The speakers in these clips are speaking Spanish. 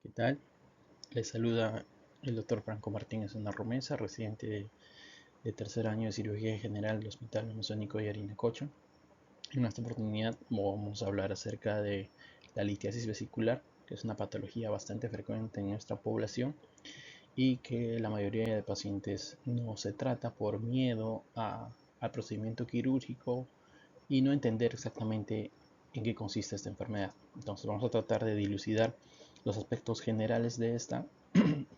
¿Qué tal? Les saluda el doctor Franco Martínez Narromesa, residente de tercer año de cirugía general del Hospital Amazónico de Yarinacocha. En esta oportunidad vamos a hablar acerca de la litiasis vesicular, que es una patología bastante frecuente en nuestra población y que la mayoría de pacientes no se trata por miedo al procedimiento quirúrgico y no entender exactamente en qué consiste esta enfermedad. Entonces vamos a tratar de dilucidar los aspectos generales de esta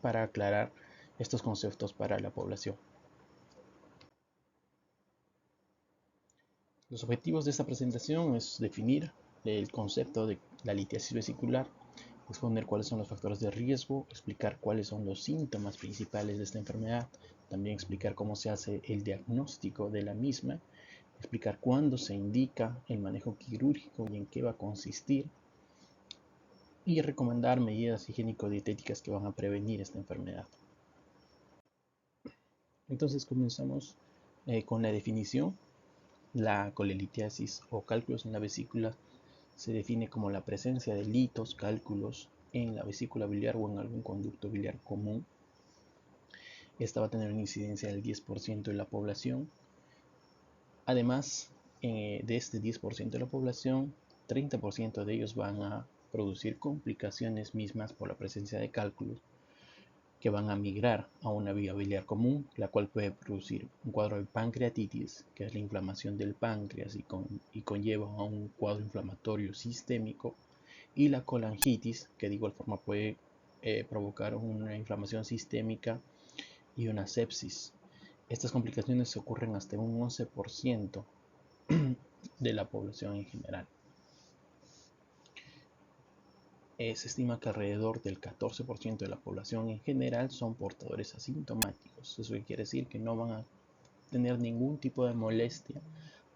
para aclarar estos conceptos para la población. Los objetivos de esta presentación es definir el concepto de la litiasis vesicular, exponer cuáles son los factores de riesgo, explicar cuáles son los síntomas principales de esta enfermedad, también explicar cómo se hace el diagnóstico de la misma, explicar cuándo se indica el manejo quirúrgico y en qué va a consistir, y recomendar medidas higiénico-dietéticas que van a prevenir esta enfermedad. Entonces comenzamos con la definición. La colelitiasis o cálculos en la vesícula se define como la presencia de litos, cálculos en la vesícula biliar o en algún conducto biliar común. Esta va a tener una incidencia del 10% de la población. Además, de este 10% de la población, 30% de ellos van a producir complicaciones mismas por la presencia de cálculos que van a migrar a una vía biliar común, la cual puede producir un cuadro de pancreatitis, que es la inflamación del páncreas y conlleva a un cuadro inflamatorio sistémico, y la colangitis, que de igual forma puede provocar una inflamación sistémica y una sepsis. Estas complicaciones ocurren hasta un 11% de la población en general. Se estima que alrededor del 14% de la población en general son portadores asintomáticos. Eso quiere decir que no van a tener ningún tipo de molestia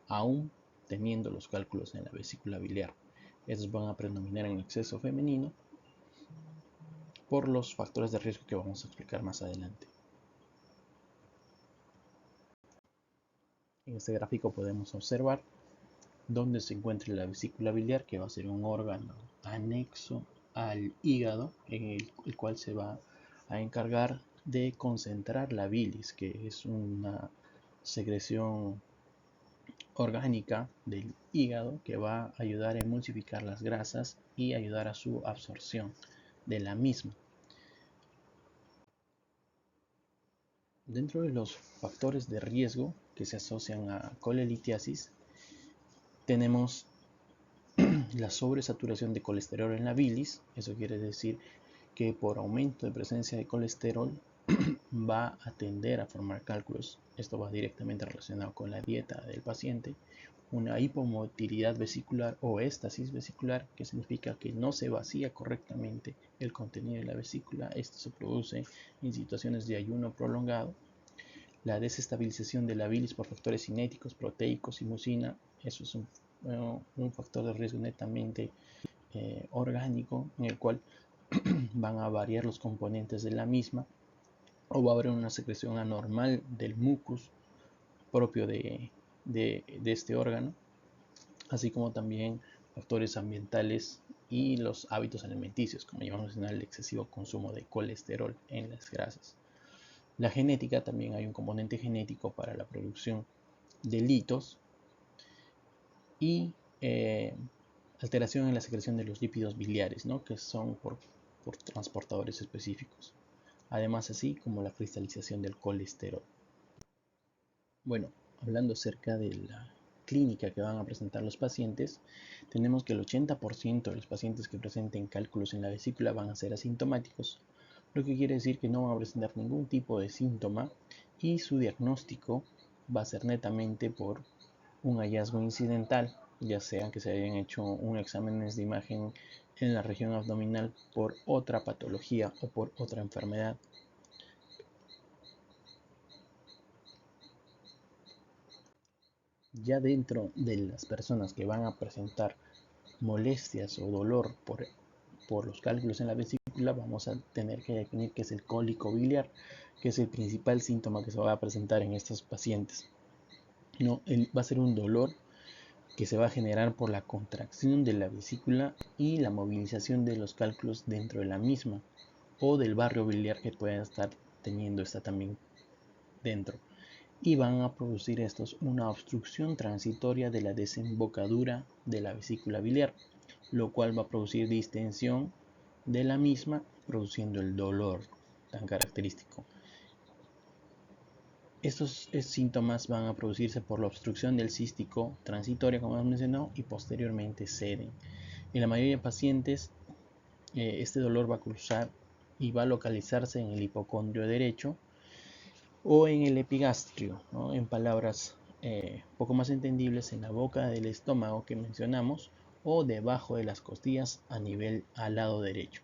aún teniendo los cálculos en la vesícula biliar. Estos van a predominar en exceso femenino por los factores de riesgo que vamos a explicar más adelante. En este gráfico podemos observar dónde se encuentra la vesícula biliar, que va a ser un órgano anexo al hígado, en el cual se va a encargar de concentrar la bilis, que es una secreción orgánica del hígado que va a ayudar a emulsificar las grasas y ayudar a su absorción de la misma. Dentro de los factores de riesgo que se asocian a colelitiasis tenemos la sobresaturación de colesterol en la bilis. Eso quiere decir que por aumento de presencia de colesterol va a tender a formar cálculos. Esto va directamente relacionado con la dieta del paciente. Una hipomotilidad vesicular o éstasis vesicular, que significa que no se vacía correctamente el contenido de la vesícula. Esto se produce en situaciones de ayuno prolongado. La desestabilización de la bilis por factores cinéticos, proteicos y mucina. Eso es un factor de riesgo netamente orgánico, en el cual van a variar los componentes de la misma, o va a haber una secreción anormal del mucus propio de este órgano, así como también factores ambientales y los hábitos alimenticios, como ya vamos a mencionar, el excesivo consumo de colesterol en las grasas. La genética, también hay un componente genético para la producción de litos y alteración en la secreción de los lípidos biliares, ¿no? Que son por transportadores específicos. Además, así como la cristalización del colesterol. Bueno, hablando acerca de la clínica que van a presentar los pacientes, tenemos que el 80% de los pacientes que presenten cálculos en la vesícula van a ser asintomáticos, lo que quiere decir que no van a presentar ningún tipo de síntoma y su diagnóstico va a ser netamente por un hallazgo incidental, ya sea que se hayan hecho un examen de imagen en la región abdominal por otra patología o por otra enfermedad. Ya dentro de las personas que van a presentar molestias o dolor por los cálculos en la vesícula, vamos a tener que definir qué es el cólico biliar, que es el principal síntoma que se va a presentar en estos pacientes. No, va a ser un dolor que se va a generar por la contracción de la vesícula y la movilización de los cálculos dentro de la misma, o del barrio biliar que pueda estar teniendo esta también dentro, y van a producir estos una obstrucción transitoria de la desembocadura de la vesícula biliar, lo cual va a producir distensión de la misma, produciendo el dolor tan característico. Estos síntomas van a producirse por la obstrucción del cístico transitoria, como hemos mencionado, y posteriormente ceden. En la mayoría de pacientes, este dolor va a cruzar y va a localizarse en el hipocondrio derecho o en el epigastrio, ¿no? En palabras poco más entendibles, en la boca del estómago que mencionamos, o debajo de las costillas al lado derecho.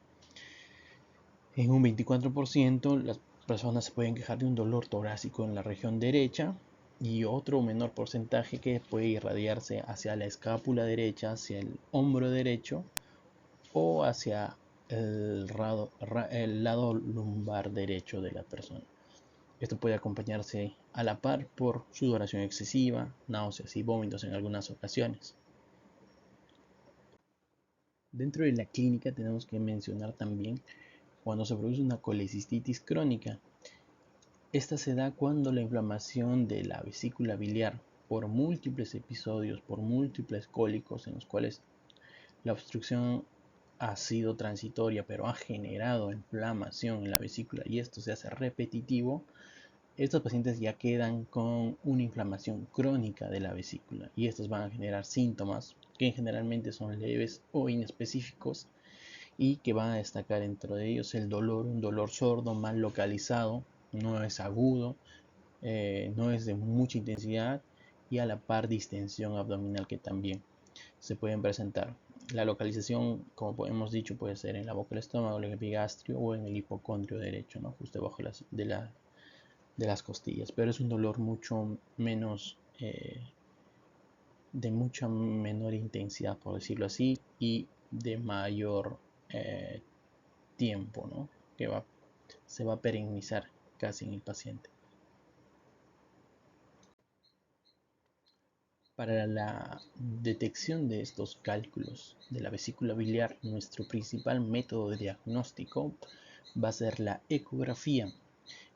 En un 24% las personas se pueden quejar de un dolor torácico en la región derecha, y otro menor porcentaje que puede irradiarse hacia la escápula derecha, hacia el hombro derecho o hacia el lado lumbar derecho de la persona. Esto puede acompañarse a la par por sudoración excesiva, náuseas y vómitos en algunas ocasiones. Dentro de la clínica tenemos que mencionar también cuando se produce una colecistitis crónica. Esta se da cuando la inflamación de la vesícula biliar, por múltiples episodios, por múltiples cólicos en los cuales la obstrucción ha sido transitoria pero ha generado inflamación en la vesícula y esto se hace repetitivo, estos pacientes ya quedan con una inflamación crónica de la vesícula y estos van a generar síntomas que generalmente son leves o inespecíficos y que van a destacar dentro de ellos el dolor, un dolor sordo, mal localizado, no es agudo, no es de mucha intensidad, y a la par distensión abdominal que también se pueden presentar. La localización, como hemos dicho, puede ser en la boca del estómago, en el epigastrio o en el hipocondrio derecho, ¿no? Justo debajo de las costillas, pero es un dolor mucho menos, de mucha menor intensidad, por decirlo así, y de mayor tiempo, ¿no? Que se va a perennizar casi en el paciente. Para la detección de estos cálculos de la vesícula biliar, nuestro principal método de diagnóstico va a ser la ecografía.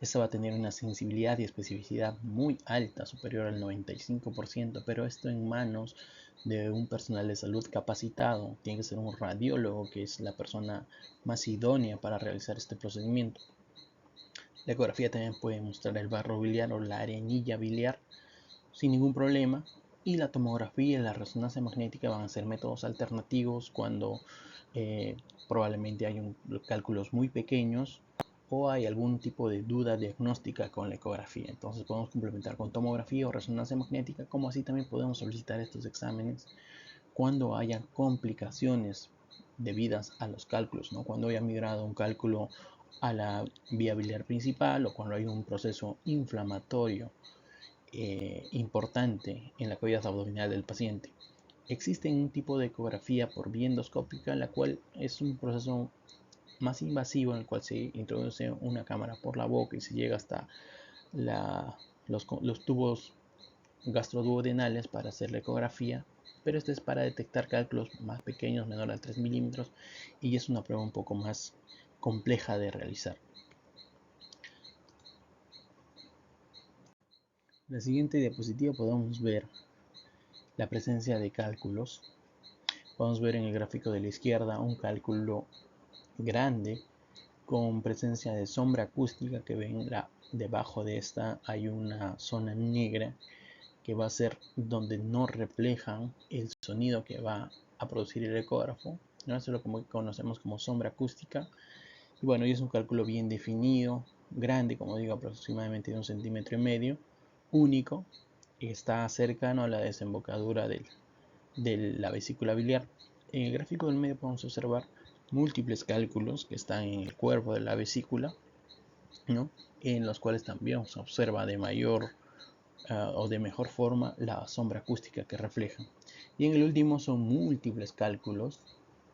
Esta va a tener una sensibilidad y especificidad muy alta, superior al 95%, pero esto en manos de un personal de salud capacitado. Tiene que ser un radiólogo, que es la persona más idónea para realizar este procedimiento. La ecografía también puede mostrar el barro biliar o la arenilla biliar sin ningún problema, y la tomografía y la resonancia magnética van a ser métodos alternativos cuando probablemente hay cálculos muy pequeños o hay algún tipo de duda diagnóstica con la ecografía. Entonces podemos complementar con tomografía o resonancia magnética, como así también podemos solicitar estos exámenes cuando haya complicaciones debidas a los cálculos, ¿no? Cuando haya migrado un cálculo a la vía biliar principal o cuando hay un proceso inflamatorio importante en la cavidad abdominal del paciente. Existe un tipo de ecografía por vía endoscópica, la cual es un proceso más invasivo en el cual se introduce una cámara por la boca y se llega hasta los tubos gastroduodenales para hacer la ecografía, pero esto es para detectar cálculos más pequeños, menor a 3 milímetros, y es una prueba un poco más compleja de realizar. En la siguiente diapositiva podemos ver la presencia de cálculos. Podemos ver en el gráfico de la izquierda un cálculo grande con presencia de sombra acústica, que ven debajo de esta hay una zona negra que va a ser donde no reflejan el sonido que va a producir el ecógrafo, ¿no? Eso es lo que conocemos como sombra acústica. Y bueno, y es un cálculo bien definido, grande, como digo, aproximadamente de 1,5 cm, único, y está cercano a la desembocadura de la vesícula biliar. En el gráfico del medio podemos observar múltiples cálculos que están en el cuerpo de la vesícula, ¿no? En los cuales también se observa de mayor o de mejor forma la sombra acústica que reflejan. Y en el último son múltiples cálculos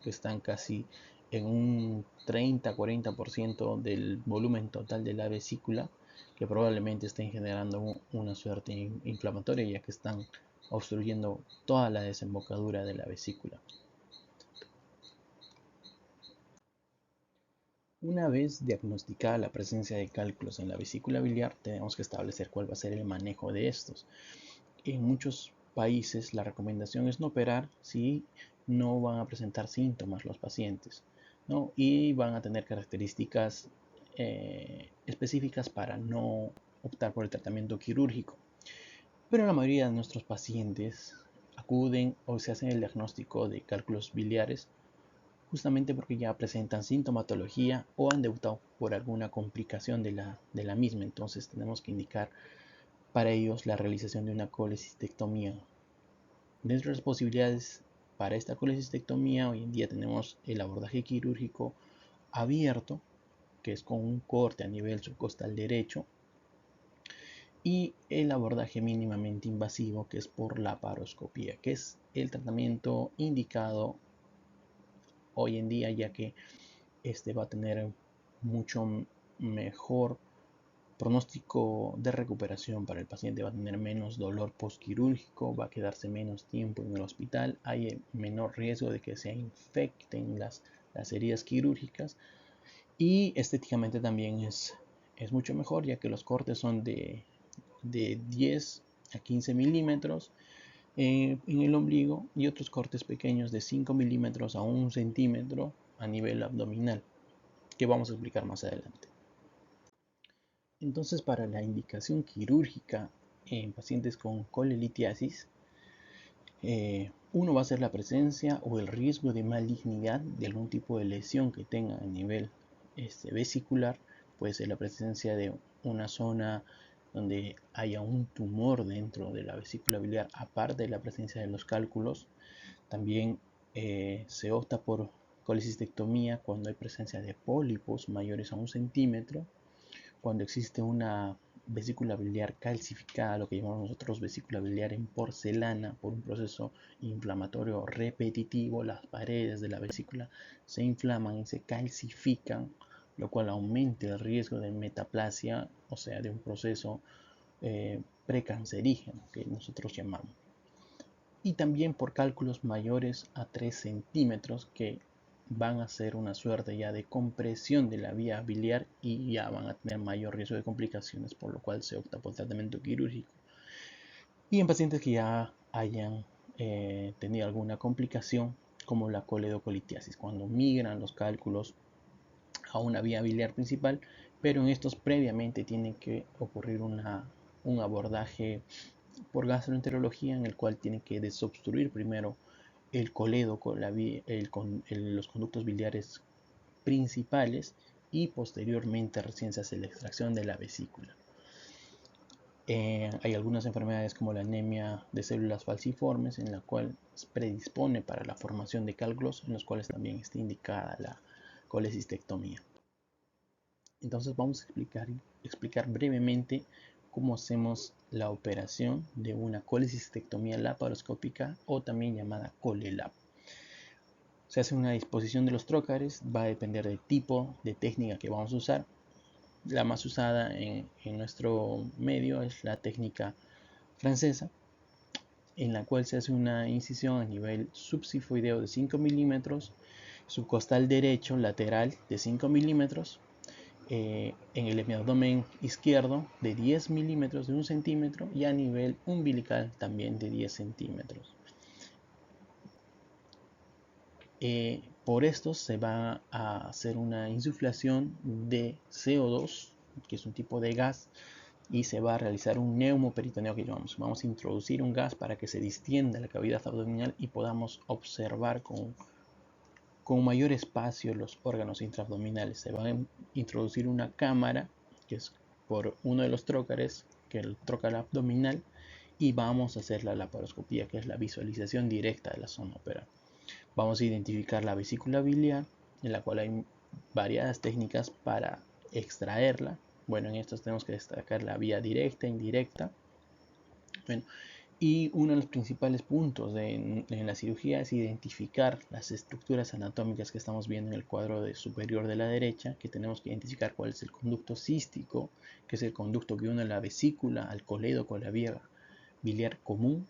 que están casi en un 30-40% del volumen total de la vesícula, que probablemente estén generando una suerte inflamatoria, ya que están obstruyendo toda la desembocadura de la vesícula. Una vez diagnosticada la presencia de cálculos en la vesícula biliar, tenemos que establecer cuál va a ser el manejo de estos. En muchos países la recomendación es no operar si no van a presentar síntomas los pacientes, ¿no? Y van a tener características específicas para no optar por el tratamiento quirúrgico. Pero la mayoría de nuestros pacientes acuden o se hacen el diagnóstico de cálculos biliares justamente porque ya presentan sintomatología o han debutado por alguna complicación de la misma. Entonces tenemos que indicar para ellos la realización de una colecistectomía. Dentro de las posibilidades para esta colecistectomía, hoy en día tenemos el abordaje quirúrgico abierto, que es con un corte a nivel subcostal derecho, y el abordaje mínimamente invasivo, que es por laparoscopía, que es el tratamiento indicado hoy en día, ya que este va a tener mucho mejor pronóstico de recuperación para el paciente, va a tener menos dolor postquirúrgico, va a quedarse menos tiempo en el hospital, hay menor riesgo de que se infecten las heridas quirúrgicas y estéticamente también es mucho mejor, ya que los cortes son de 10 a 15 milímetros en el ombligo y otros cortes pequeños de 5 milímetros a 1 centímetro a nivel abdominal, que vamos a explicar más adelante. Entonces, para la indicación quirúrgica en pacientes con colelitiasis, uno va a ser la presencia o el riesgo de malignidad de algún tipo de lesión que tenga a nivel vesicular. Puede ser la presencia de una zona donde haya un tumor dentro de la vesícula biliar, aparte de la presencia de los cálculos. También se opta por colecistectomía cuando hay presencia de pólipos mayores a 1 centímetro, cuando existe una vesícula biliar calcificada, lo que llamamos nosotros vesícula biliar en porcelana, por un proceso inflamatorio repetitivo, las paredes de la vesícula se inflaman y se calcifican, lo cual aumenta el riesgo de metaplasia, o sea, de un proceso precancerígeno que nosotros llamamos. Y también por cálculos mayores a 3 centímetros que van a ser una suerte ya de compresión de la vía biliar y ya van a tener mayor riesgo de complicaciones, por lo cual se opta por tratamiento quirúrgico. Y en pacientes que ya hayan tenido alguna complicación, como la coledocolitiasis, cuando migran los cálculos a una vía biliar principal, pero en estos previamente tiene que ocurrir un abordaje por gastroenterología, en el cual tiene que desobstruir primero el coledo con los conductos biliares principales y posteriormente recién se hace la extracción de la vesícula. Hay algunas enfermedades como la anemia de células falciformes, en la cual se predispone para la formación de cálculos, en los cuales también está indicada la colecistectomía. Entonces vamos a explicar brevemente cómo hacemos la operación de una colecistectomía laparoscópica o también llamada colelap. Se hace una disposición de los trócares, va a depender del tipo de técnica que vamos a usar. La más usada en nuestro medio es la técnica francesa, en la cual se hace una incisión a nivel subsifoideo de 5 milímetros, subcostal derecho lateral de 5 milímetros, en el abdomen izquierdo de 10 milímetros de 1 centímetro y a nivel umbilical también de 10 centímetros. Por esto se va a hacer una insuflación de CO2, que es un tipo de gas, y se va a realizar un neumoperitoneo que llamamos. Vamos a introducir un gas para que se distienda la cavidad abdominal y podamos observar con mayor espacio los órganos intraabdominales. Se va a introducir una cámara, que es por uno de los trócares, que es el trócar abdominal, y vamos a hacer la laparoscopía, que es la visualización directa de la zona operada. Vamos a identificar la vesícula biliar, en la cual hay variadas técnicas para extraerla. Bueno, en estos tenemos que destacar la vía directa, indirecta. Bueno, y uno de los principales puntos en la cirugía es identificar las estructuras anatómicas que estamos viendo en el cuadro superior de la derecha, que tenemos que identificar cuál es el conducto cístico, que es el conducto que une la vesícula al coledo con la vía biliar común.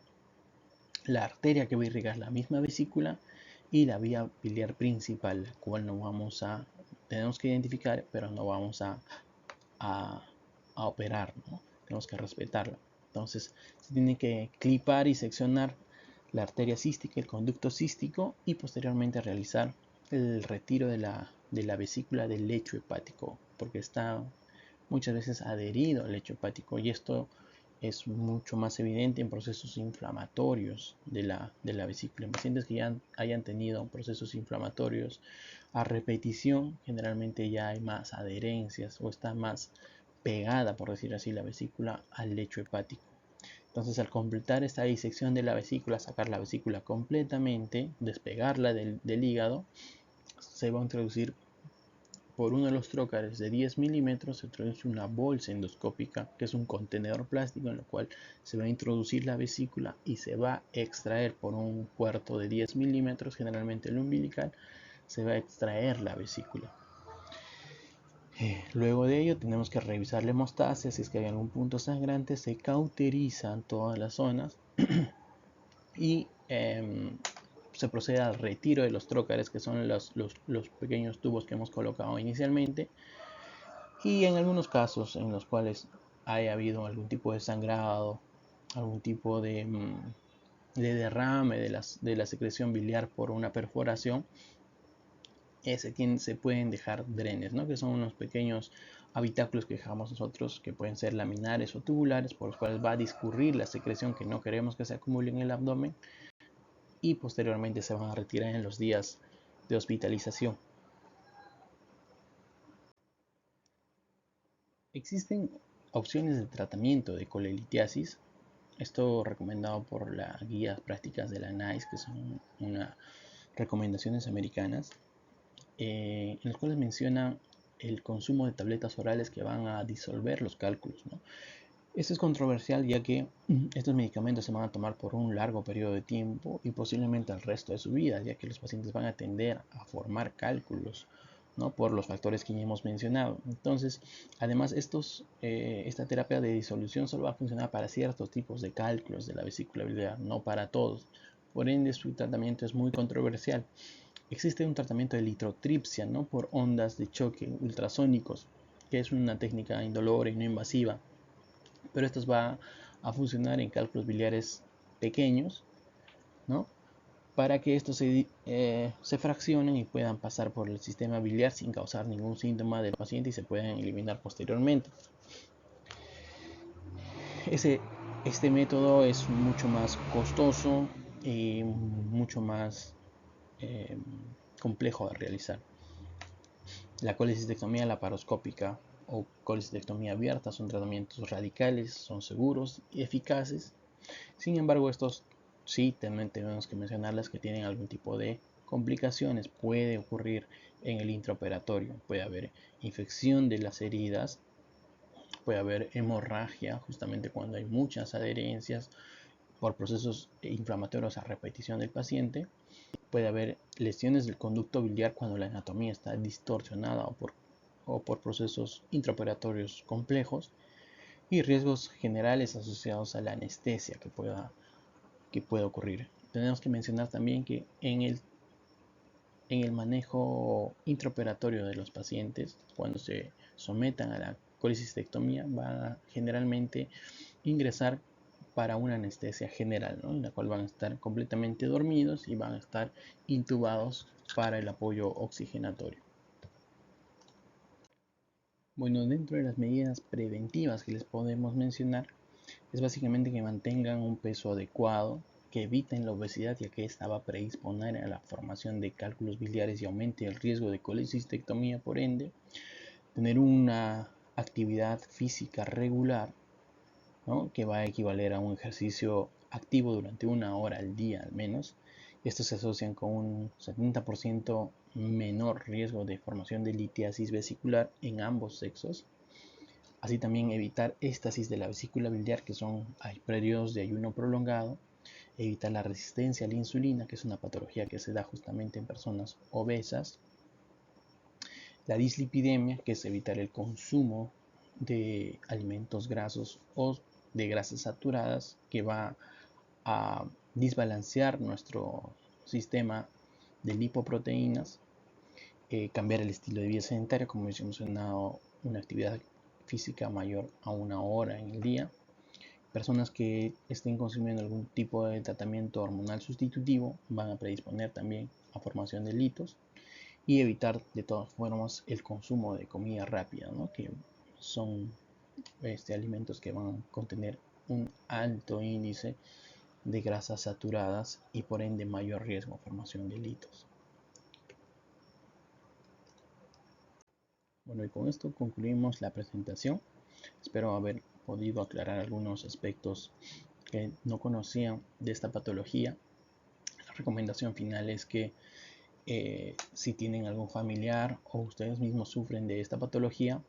la arteria que va a irrigar la misma vesícula y la vía biliar principal, la cual tenemos que identificar, pero no vamos a, a operar, ¿no? Tenemos que respetarla. Entonces se tiene que clipar y seccionar la arteria cística, el conducto cístico y posteriormente realizar el retiro de la vesícula del lecho hepático, porque está muchas veces adherido al lecho hepático y esto es mucho más evidente en procesos inflamatorios de la vesícula. En pacientes que ya hayan tenido procesos inflamatorios a repetición, generalmente ya hay más adherencias o está más pegada, por decir así, la vesícula al lecho hepático. Entonces, al completar esta disección de la vesícula, sacar la vesícula completamente, despegarla del hígado, se va a introducir por uno de los trócares de 10 milímetros, se introduce una bolsa endoscópica, que es un contenedor plástico en el cual se va a introducir la vesícula y se va a extraer por un puerto de 10 milímetros, generalmente el umbilical, se va a extraer la vesícula. Luego de ello tenemos que revisar la hemostasia, si es que hay algún punto sangrante, se cauterizan todas las zonas y se procede al retiro de los trócares, que son los pequeños tubos que hemos colocado inicialmente, y en algunos casos en los cuales haya habido algún tipo de sangrado, algún tipo de derrame de la secreción biliar por una perforación, se pueden dejar drenes, ¿no? Que son unos pequeños habitáculos que dejamos nosotros, que pueden ser laminares o tubulares, por los cuales va a discurrir la secreción que no queremos que se acumule en el abdomen y posteriormente se van a retirar en los días de hospitalización. Existen opciones de tratamiento de colelitiasis, esto recomendado por las guías prácticas de la NICE, que son unas recomendaciones americanas, en las cuales menciona el consumo de tabletas orales que van a disolver los cálculos, ¿no? Esto es controversial ya que estos medicamentos se van a tomar por un largo periodo de tiempo y posiblemente el resto de su vida, ya que los pacientes van a tender a formar cálculos, ¿no? Por los factores que ya hemos mencionado. Entonces, además, esta terapia de disolución solo va a funcionar para ciertos tipos de cálculos de la vesícula biliar, no para todos. Por ende, su tratamiento es muy controversial. Existe un tratamiento de litrotripsia, ¿no? Por ondas de choque ultrasónicos, que es una técnica indolora y no invasiva, pero esto va a funcionar en cálculos biliares pequeños, ¿no? Para que estos se fraccionen y puedan pasar por el sistema biliar sin causar ningún síntoma del paciente y se puedan eliminar posteriormente. Este método es mucho más costoso y mucho más eh, complejo de realizar. La colecistectomía laparoscópica o colecistectomía abierta son tratamientos radicales, son seguros y eficaces. Sin embargo, estos sí también tenemos que mencionarlas que tienen algún tipo de complicaciones. Puede ocurrir en el intraoperatorio, puede haber infección de las heridas, puede haber hemorragia justamente cuando hay muchas adherencias por procesos inflamatorios a repetición del paciente. Puede haber lesiones del conducto biliar cuando la anatomía está distorsionada o por procesos intraoperatorios complejos y riesgos generales asociados a la anestesia que pueda ocurrir. Tenemos que mencionar también que en el manejo intraoperatorio de los pacientes, cuando se sometan a la colecistectomía, van a generalmente ingresar para una anestesia general, ¿no? En la cual van a estar completamente dormidos y van a estar intubados para el apoyo oxigenatorio. Bueno, dentro de las medidas preventivas que les podemos mencionar, es básicamente que mantengan un peso adecuado, que eviten la obesidad ya que esta va a predisponer a la formación de cálculos biliares y aumente el riesgo de colecistectomía por ende, tener una actividad física regular, ¿no? Que va a equivaler a un ejercicio activo durante una hora al día al menos. Estos se asocian con un 70% menor riesgo de formación de litiasis vesicular en ambos sexos. Así también evitar éstasis de la vesícula biliar, que hay periodos de ayuno prolongado. Evitar la resistencia a la insulina, que es una patología que se da justamente en personas obesas. La dislipidemia, que es evitar el consumo de alimentos grasos o de grasas saturadas, que va a desbalancear nuestro sistema de lipoproteínas, cambiar el estilo de vida sedentario, como hemos mencionado, una actividad física mayor a 1 hora en el día. Personas que estén consumiendo algún tipo de tratamiento hormonal sustitutivo van a predisponer también a formación de litos, y evitar de todas formas el consumo de comida rápida, ¿no? Que son alimentos que van a contener un alto índice de grasas saturadas y por ende mayor riesgo de formación de litos. Bueno, y con esto concluimos la presentación. Espero haber podido aclarar algunos aspectos que no conocían de esta patología. La recomendación final es que si tienen algún familiar o ustedes mismos sufren de esta patología,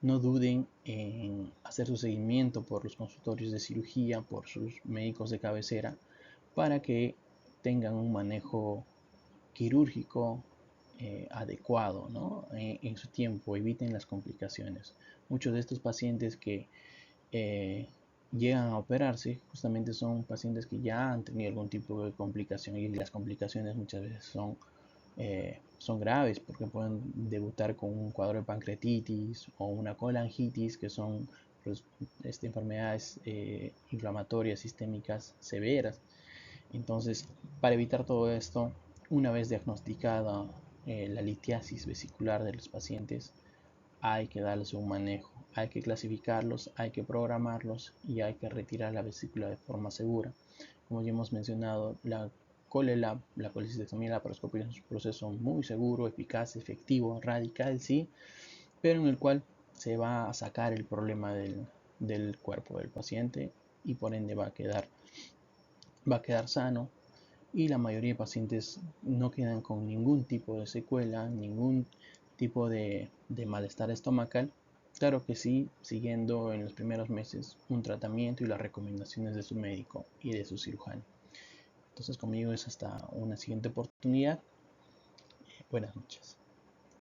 no duden en hacer su seguimiento por los consultorios de cirugía, por sus médicos de cabecera, para que tengan un manejo quirúrgico adecuado, ¿no? En su tiempo, eviten las complicaciones. Muchos de estos pacientes que llegan a operarse justamente son pacientes que ya han tenido algún tipo de complicación, y las complicaciones muchas veces son graves, porque pueden debutar con un cuadro de pancreatitis o una colangitis, que son pues, enfermedades inflamatorias sistémicas severas. Entonces, para evitar todo esto, una vez diagnosticada la litiasis vesicular de los pacientes, hay que darles un manejo, hay que clasificarlos, hay que programarlos y hay que retirar la vesícula de forma segura. Como ya hemos mencionado, la ColeLab, la colecistectomía y la laparoscopia es un proceso muy seguro, eficaz, efectivo, radical, sí, pero en el cual se va a sacar el problema del cuerpo del paciente y por ende va a quedar sano, y la mayoría de pacientes no quedan con ningún tipo de secuela, ningún tipo de malestar estomacal. Claro que sí, siguiendo en los primeros meses un tratamiento y las recomendaciones de su médico y de su cirujano. Entonces conmigo es hasta una siguiente oportunidad. Buenas noches.